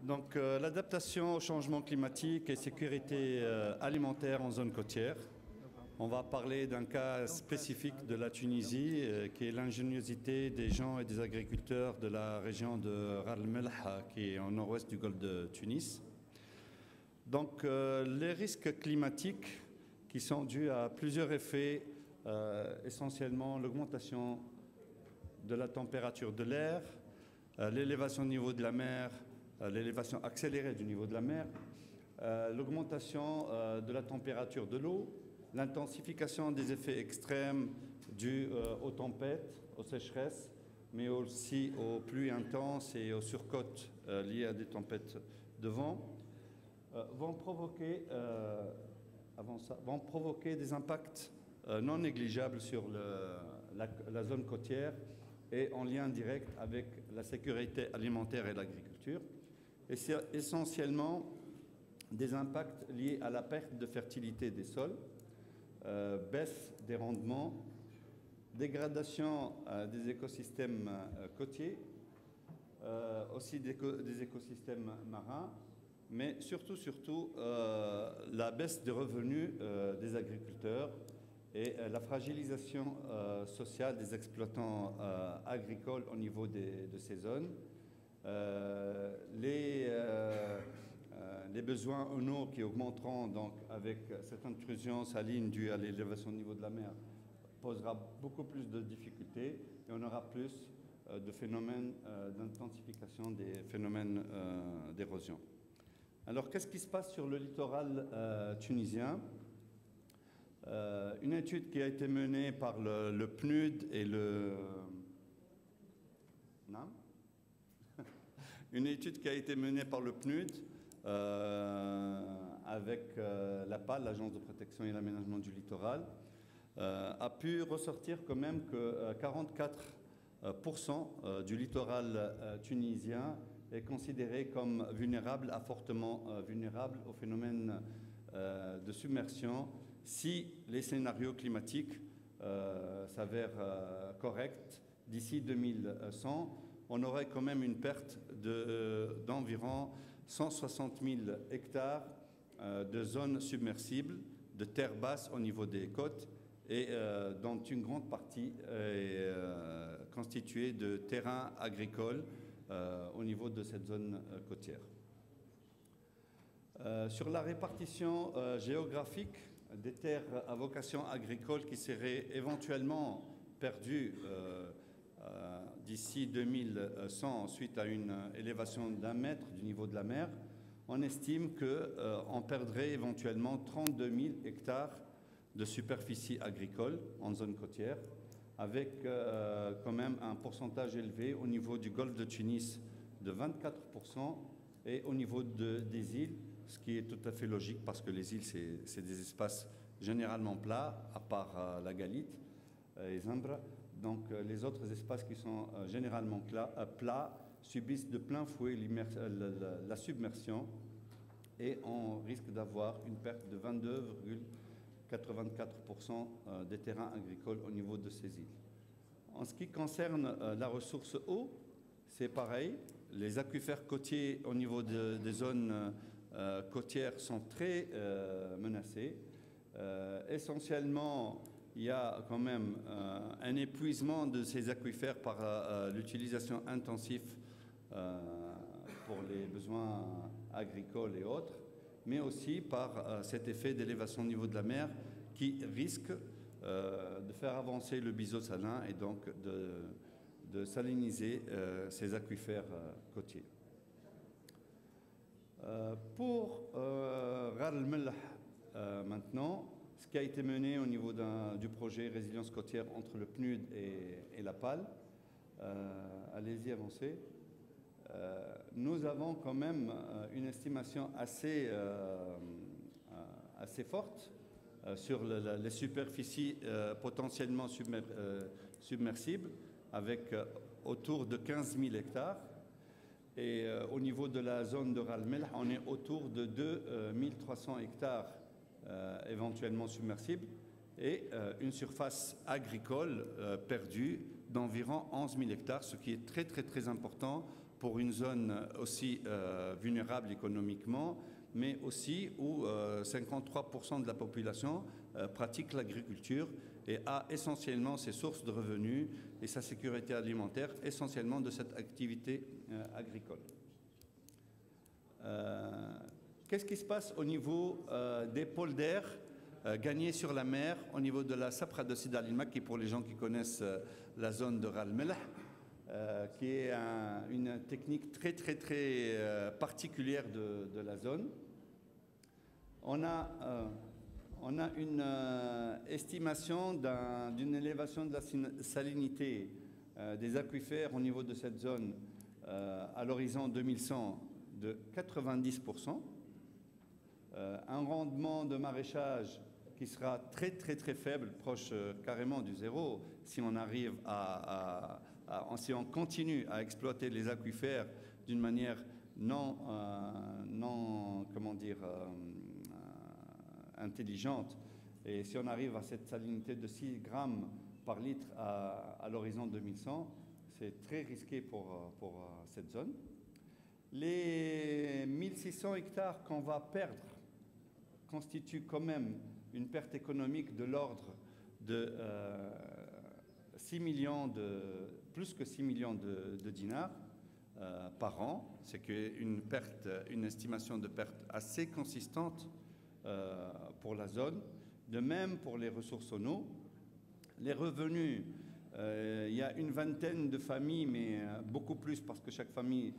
L'adaptation au changement climatique et sécurité alimentaire en zone côtière. On va parler d'un cas spécifique de la Tunisie, qui est l'ingéniosité des gens et des agriculteurs de la région de Ras El Melh, qui est au nord-ouest du golfe de Tunis. Les risques climatiques qui sont dus à plusieurs effets, essentiellement l'augmentation de la température de l'air, l'élévation du niveau de la mer, l'élévation accélérée du niveau de la mer, l'augmentation de la température de l'eau, l'intensification des effets extrêmes dus aux tempêtes, aux sécheresses, mais aussi aux pluies intenses et aux surcotes liées à des tempêtes de vent, vont provoquer des impacts non négligeables sur la zone côtière et en lien direct avec la sécurité alimentaire et l'agriculture. Et c'est essentiellement des impacts liés à la perte de fertilité des sols, baisse des rendements, dégradation des écosystèmes côtiers, aussi des écosystèmes marins, mais surtout la baisse des revenus des agriculteurs et la fragilisation sociale des exploitants agricoles au niveau de ces zones. Les besoins en eau qui augmenteront donc avec cette intrusion saline due à l'élévation du niveau de la mer posera beaucoup plus de difficultés et on aura plus de phénomènes d'intensification des phénomènes d'érosion. Alors, qu'est-ce qui se passe sur le littoral tunisien? Une étude qui a été menée par le PNUD et une étude qui a été menée par le PNUD avec l'APAL, l'Agence de protection et l'aménagement du littoral, a pu ressortir quand même que 44% du littoral tunisien est considéré comme vulnérable, fortement vulnérable au phénomène de submersion si les scénarios climatiques s'avèrent corrects. D'ici 2100, on aurait quand même une perte d'environ 160 000 hectares de zones submersibles, de terre basse au niveau des côtes, et dont une grande partie est constituée de terrains agricoles au niveau de cette zone côtière. Sur la répartition géographique des terres à vocation agricole qui seraient éventuellement perdues d'ici 2100 suite à une élévation d'1 mètre du niveau de la mer, on estime qu'on perdrait éventuellement 32 000 hectares de superficie agricole en zone côtière, avec quand même un pourcentage élevé au niveau du golfe de Tunis de 24% et au niveau des îles, ce qui est tout à fait logique parce que les îles, c'est des espaces généralement plats, à part la Galite et Zambra. Donc les autres espaces qui sont généralement plats subissent de plein fouet la submersion et on risque d'avoir une perte de 22,84% des terrains agricoles au niveau de ces îles. En ce qui concerne la ressource eau, c'est pareil. Les aquifères côtiers au niveau des zones côtières sont très menacés. Essentiellement, il y a quand même un épuisement de ces aquifères par l'utilisation intensive pour les besoins agricoles et autres, mais aussi par cet effet d'élévation au niveau de la mer qui risque de faire avancer le biseau salin et donc de saliniser ces aquifères côtiers. Pour Ras El Melh, maintenant, ce qui a été mené au niveau du projet Résilience côtière entre le PNUD et la PAL, allez-y, avancez. Nous avons quand même une estimation assez forte sur les superficies potentiellement submersibles, avec autour de 15 000 hectares. Et au niveau de la zone de Ras El Melh, on est autour de 2 300 hectares éventuellement submersibles et une surface agricole perdue d'environ 11 000 hectares, ce qui est très important pour une zone aussi vulnérable économiquement, mais aussi où 53% de la population pratique l'agriculture et a essentiellement ses sources de revenus et sa sécurité alimentaire essentiellement de cette activité agricole. Qu'est-ce qui se passe au niveau des polders gagnés sur la mer, au niveau de la Sabra de Sidi Al Makki, pour les gens qui connaissent la zone de Ras El Melh, qui est une technique très particulière de la zone. On a une estimation d'une élévation de la salinité des aquifères au niveau de cette zone à l'horizon 2100 de 90%, un rendement de maraîchage qui sera très faible, proche carrément du zéro, si on arrive si on continue à exploiter les aquifères d'une manière intelligente, et si on arrive à cette salinité de 6 grammes par litre à l'horizon 2100, c'est très risqué pour cette zone. Les 1600 hectares qu'on va perdre constituent quand même une perte économique de l'ordre de 6 millions plus que 6 millions de dinars par an. C'est une estimation de perte assez consistante pour la zone. De même pour les ressources en eau. Les revenus, il y a une vingtaine de familles, mais beaucoup plus parce que chaque famille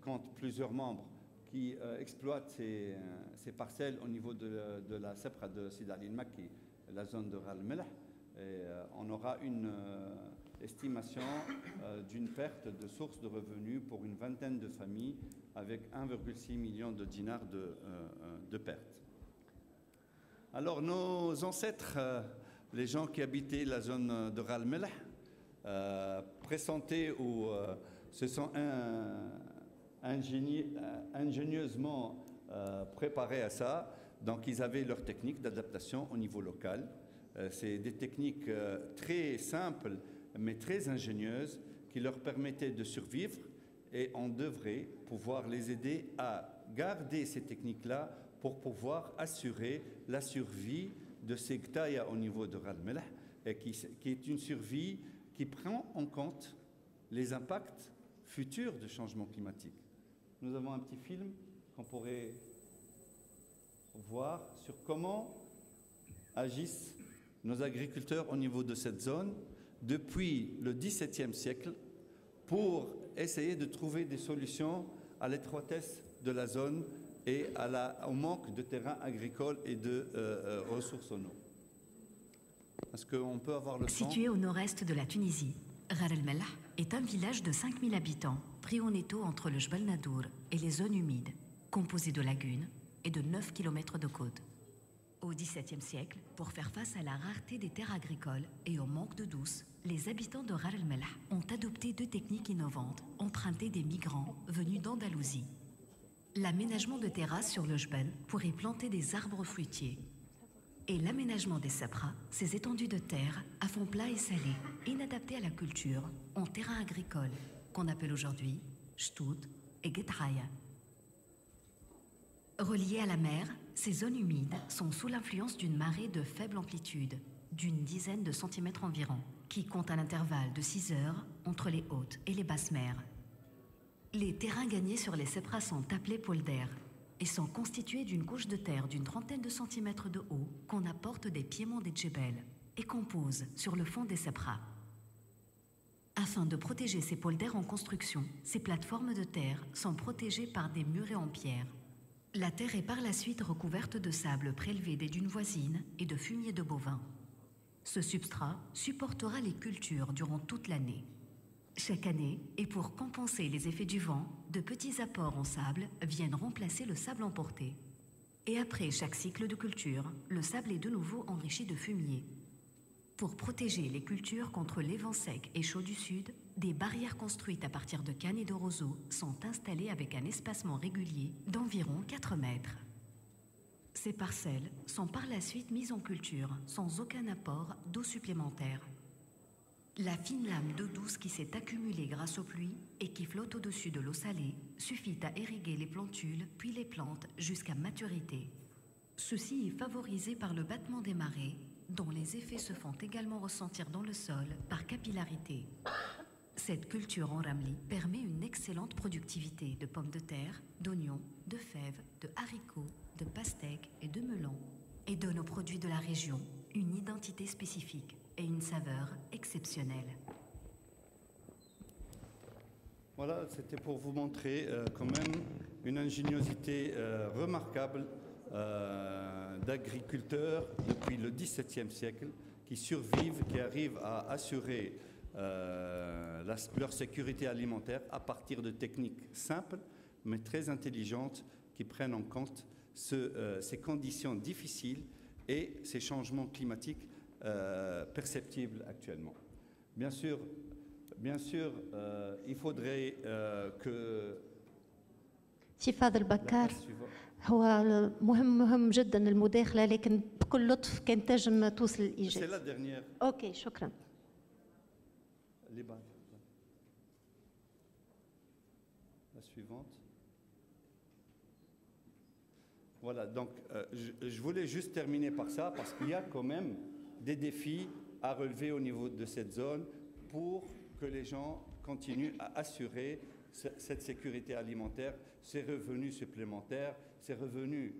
compte plusieurs membres qui exploitent ces parcelles au niveau de la Sabra de Sidi Al Makki, la zone de Ras El Melh. On aura une estimation d'une perte de sources de revenus pour une vingtaine de familles avec 1,6 million de dinars de pertes. Alors nos ancêtres, les gens qui habitaient la zone de Ras El Melh, pressentaient ou se sont ingénieusement préparés à ça. Donc ils avaient leurs techniques d'adaptation au niveau local. C'est des techniques très simples mais très ingénieuses qui leur permettaient de survivre, et on devrait pouvoir les aider à garder ces techniques-là pour pouvoir assurer la survie de ces Gtaya au niveau de Ras El Melh, et qui est une survie qui prend en compte les impacts futurs du changement climatique. Nous avons un petit film qu'on pourrait voir sur comment agissent nos agriculteurs au niveau de cette zone depuis le XVIIe siècle pour essayer de trouver des solutions à l'étroitesse de la zone et au manque de terrain agricole et de ressources en eau. Est-ce qu'on peut avoir le son ? Situé au nord-est de la Tunisie, Ras El Melh est un village de 5000 habitants, pris en étau entre le Jbel Nadour et les zones humides, composé de lagunes et de 9 km de côte. Au XVIIe siècle, pour faire face à la rareté des terres agricoles et au manque d'eau douce, les habitants de Ras El Melh ont adopté 2 techniques innovantes, empruntées des migrants venus d'Andalousie. L'aménagement de terrasses sur le Jbel pour y planter des arbres fruitiers. Et l'aménagement des sabras, ces étendues de terre à fond plat et salé, inadaptées à la culture, en terrain agricole, qu'on appelle aujourd'hui Ch'tout et Getraya. Reliées à la mer, ces zones humides sont sous l'influence d'une marée de faible amplitude, d'une dizaine de centimètres environ, qui compte un intervalle de 6 heures entre les hautes et les basses mers. Les terrains gagnés sur les sabras sont appelés polders et sont constitués d'une couche de terre d'une trentaine de centimètres de haut qu'on apporte des piémonts des djebels et qu'on pose sur le fond des sabras. Afin de protéger ces polders en construction, ces plateformes de terre sont protégées par des murets en pierre. La terre est par la suite recouverte de sable prélevé des dunes voisines et de fumier de bovins. Ce substrat supportera les cultures durant toute l'année. Chaque année, et pour compenser les effets du vent, de petits apports en sable viennent remplacer le sable emporté. Et après chaque cycle de culture, le sable est de nouveau enrichi de fumier. Pour protéger les cultures contre les vents secs et chauds du sud, des barrières construites à partir de cannes et de roseaux sont installées avec un espacement régulier d'environ 4 mètres. Ces parcelles sont par la suite mises en culture sans aucun apport d'eau supplémentaire. La fine lame d'eau douce qui s'est accumulée grâce aux pluies et qui flotte au-dessus de l'eau salée suffit à irriguer les plantules puis les plantes jusqu'à maturité. Ceci est favorisé par le battement des marées, dont les effets se font également ressentir dans le sol par capillarité. Cette culture en ramli permet une excellente productivité de pommes de terre, d'oignons, de fèves, de haricots, de pastèques et de melons, et donne aux produits de la région une identité spécifique et une saveur exceptionnelle. Voilà, c'était pour vous montrer quand même une ingéniosité remarquable d'agriculteurs depuis le XVIIe siècle qui survivent, qui arrivent à assurer leur sécurité alimentaire à partir de techniques simples mais très intelligentes qui prennent en compte ces conditions difficiles et ces changements climatiques perceptibles actuellement. Bien sûr, il faudrait que شيف فاضل la بكار phase suivante- هو مهم جدا المداخلة لكن بكل لطف كان تنجم توصل C'est la الإجابة. dernière. أوكي شكرا. Les balles. La suivante. Voilà, donc je voulais juste terminer par ça parce qu'il y a quand même des défis à relever au niveau de cette zone pour que les gens continuent à assurer cette sécurité alimentaire, ces revenus supplémentaires, ces revenus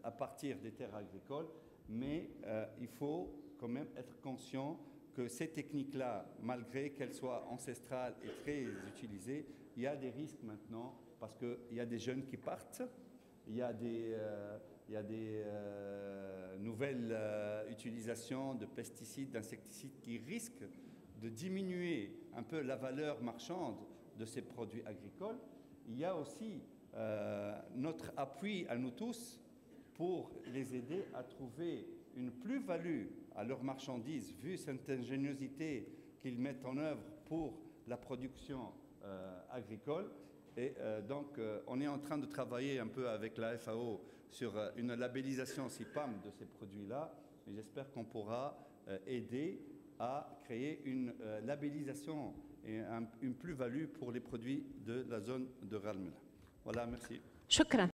à partir des terres agricoles. Mais il faut quand même être conscient que ces techniques-là, malgré qu'elles soient ancestrales et très utilisées, il y a des risques maintenant parce qu'il y a des jeunes qui partent, il y a des nouvelles utilisations de pesticides, d'insecticides qui risquent de diminuer un peu la valeur marchande de ces produits agricoles. Il y a aussi notre appui à nous tous pour les aider à trouver une plus-value à leurs marchandises, vu cette ingéniosité qu'ils mettent en œuvre pour la production agricole. Et donc, on est en train de travailler un peu avec la FAO sur une labellisation CIPAM de ces produits-là. Et j'espère qu'on pourra aider à créer une labellisation et une plus-value pour les produits de la zone de Ralmela. Voilà, merci. شكرا.